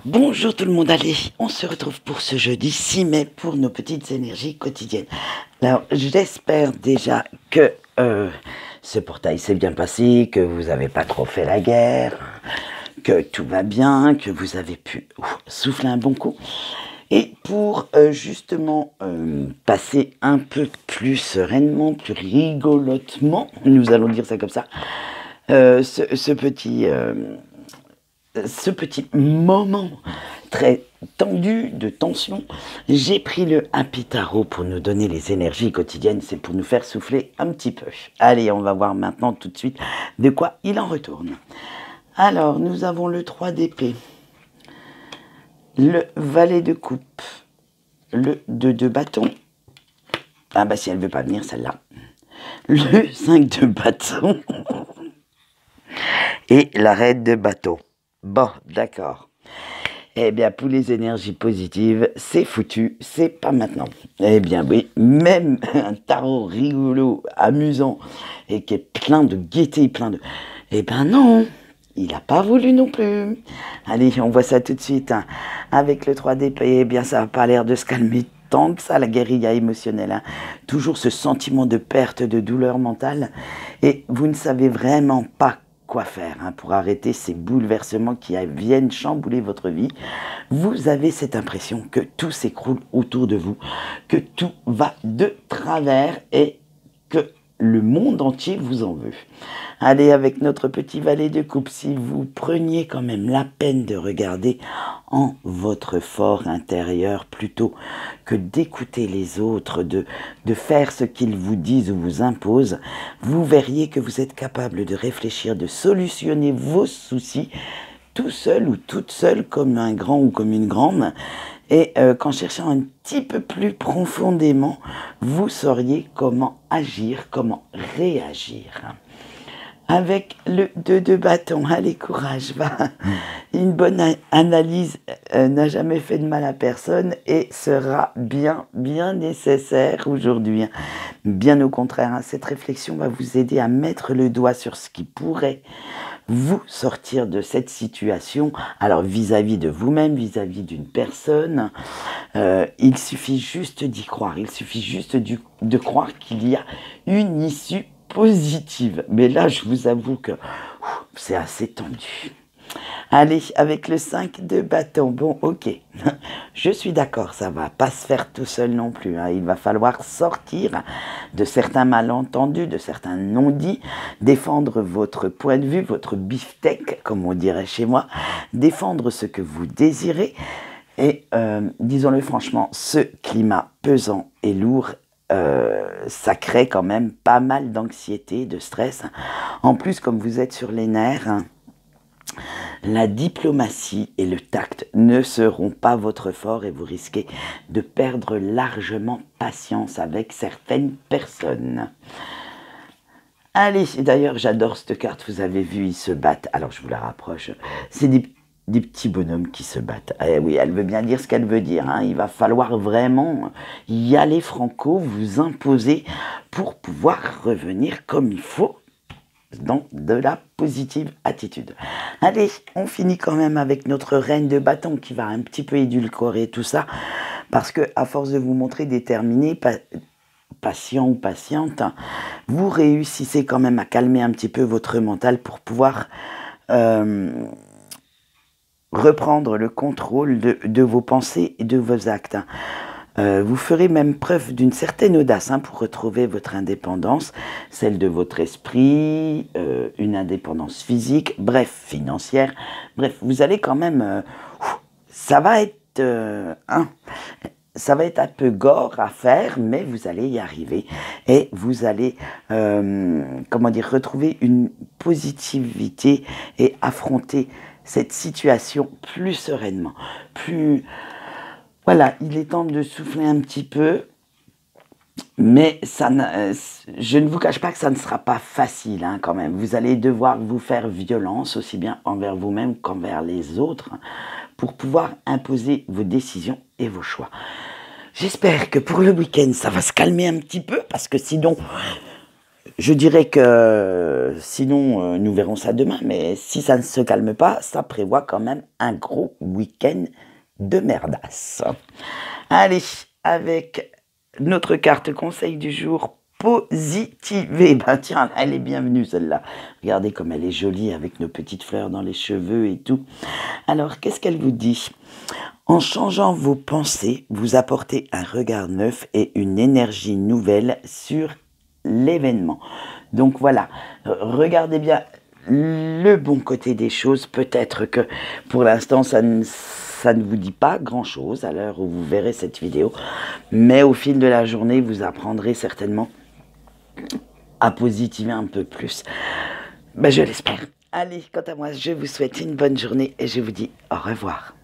Bonjour tout le monde, allez, on se retrouve pour ce jeudi 6 mai pour nos petites énergies quotidiennes. Alors, j'espère déjà que ce portail s'est bien passé, que vous n'avez pas trop fait la guerre, que tout va bien, que vous avez pu souffler un bon coup. Et pour justement passer un peu plus sereinement, plus rigolotement, nous allons dire ça comme ça, ce petit moment très tendu de tension, j'ai pris le Happy Tarot pour nous donner les énergies quotidiennes, c'est pour nous faire souffler un petit peu. Allez, on va voir maintenant tout de suite de quoi il en retourne. Alors, nous avons le 3 d'épée, le valet de coupe, le 2 de bâton, ah bah si elle veut pas venir celle-là, le 5 de bâton et la reine de bâton. Bon, d'accord. Eh bien, pour les énergies positives, c'est foutu, c'est pas maintenant. Eh bien, oui, même un tarot rigolo, amusant, et qui est plein de gaieté, plein de... Eh ben non, il n'a pas voulu non plus. Allez, on voit ça tout de suite. Hein. Avec le 3 d'épée, eh bien, ça n'a pas l'air de se calmer tant que ça, la guérilla émotionnelle. Hein. Toujours ce sentiment de perte, de douleur mentale. Et vous ne savez vraiment pas quoi faire pour arrêter ces bouleversements qui viennent chambouler votre vie. Vous avez cette impression que tout s'écroule autour de vous, que tout va de travers et que le monde entier vous en veut. Allez, avec notre petit valet de coupe, si vous preniez quand même la peine de regarder en votre fort intérieur plutôt que d'écouter les autres, de faire ce qu'ils vous disent ou vous imposent, vous verriez que vous êtes capable de réfléchir, de solutionner vos soucis tout seul ou toute seule comme un grand ou comme une grande. Et qu'en cherchant un petit peu plus profondément, vous sauriez comment agir, comment réagir. Avec le 2 de bâton, allez courage, va. Une bonne analyse n'a jamais fait de mal à personne et sera bien nécessaire aujourd'hui. Bien au contraire, cette réflexion va vous aider à mettre le doigt sur ce qui pourrait vous sortir de cette situation, alors vis-à-vis de vous-même, vis-à-vis d'une personne, il suffit juste d'y croire, il suffit juste de croire qu'il y a une issue positive. Mais là, je vous avoue que c'est assez tendu. Allez, avec le 5 de bâton, bon, ok, je suis d'accord, ça va pas se faire tout seul non plus. Il va falloir sortir de certains malentendus, de certains non-dits, défendre votre point de vue, votre beefsteak, comme on dirait chez moi, défendre ce que vous désirez. Et disons-le franchement, ce climat pesant et lourd, ça crée quand même pas mal d'anxiété, de stress. En plus, comme vous êtes sur les nerfs, la diplomatie et le tact ne seront pas votre fort et vous risquez de perdre largement patience avec certaines personnes. Allez, d'ailleurs, j'adore cette carte, vous avez vu, ils se battent. Alors, je vous la rapproche. C'est des petits bonhommes qui se battent. Eh oui, elle veut bien dire ce qu'elle veut dire. Il va falloir vraiment y aller franco, vous imposer pour pouvoir revenir comme il faut dans de la positive attitude. Allez, on finit quand même avec notre reine de bâton qui va un petit peu édulcorer tout ça, parce que à force de vous montrer déterminé, patient ou patiente, vous réussissez quand même à calmer un petit peu votre mental pour pouvoir reprendre le contrôle de vos pensées et de vos actes. Vous ferez même preuve d'une certaine audace pour retrouver votre indépendance, celle de votre esprit, une indépendance physique, bref, financière. Bref, vous allez quand même... ça va être ça va être un peu gore à faire, mais vous allez y arriver. Et vous allez, comment dire, retrouver une positivité et affronter cette situation plus sereinement, plus... Voilà, il est temps de souffler un petit peu, mais je ne vous cache pas que ça ne sera pas facile quand même. Vous allez devoir vous faire violence, aussi bien envers vous-même qu'envers les autres, pour pouvoir imposer vos décisions et vos choix. J'espère que pour le week-end, ça va se calmer un petit peu, parce que sinon, Je dirais que sinon, nous verrons ça demain, mais si ça ne se calme pas, ça prévoit quand même un gros week-end de merdasse. Allez, avec notre carte conseil du jour, positiver. Ben tiens, elle est bienvenue celle-là. Regardez comme elle est jolie avec nos petites fleurs dans les cheveux et tout. Alors, qu'est-ce qu'elle vous dit? En changeant vos pensées, vous apportez un regard neuf et une énergie nouvelle sur l'événement. Donc voilà, regardez bien le bon côté des choses. Peut-être que pour l'instant, ça ne vous dit pas grand-chose à l'heure où vous verrez cette vidéo. Mais au fil de la journée, vous apprendrez certainement à positiver un peu plus. Ben, je l'espère. Allez, quant à moi, je vous souhaite une bonne journée et je vous dis au revoir.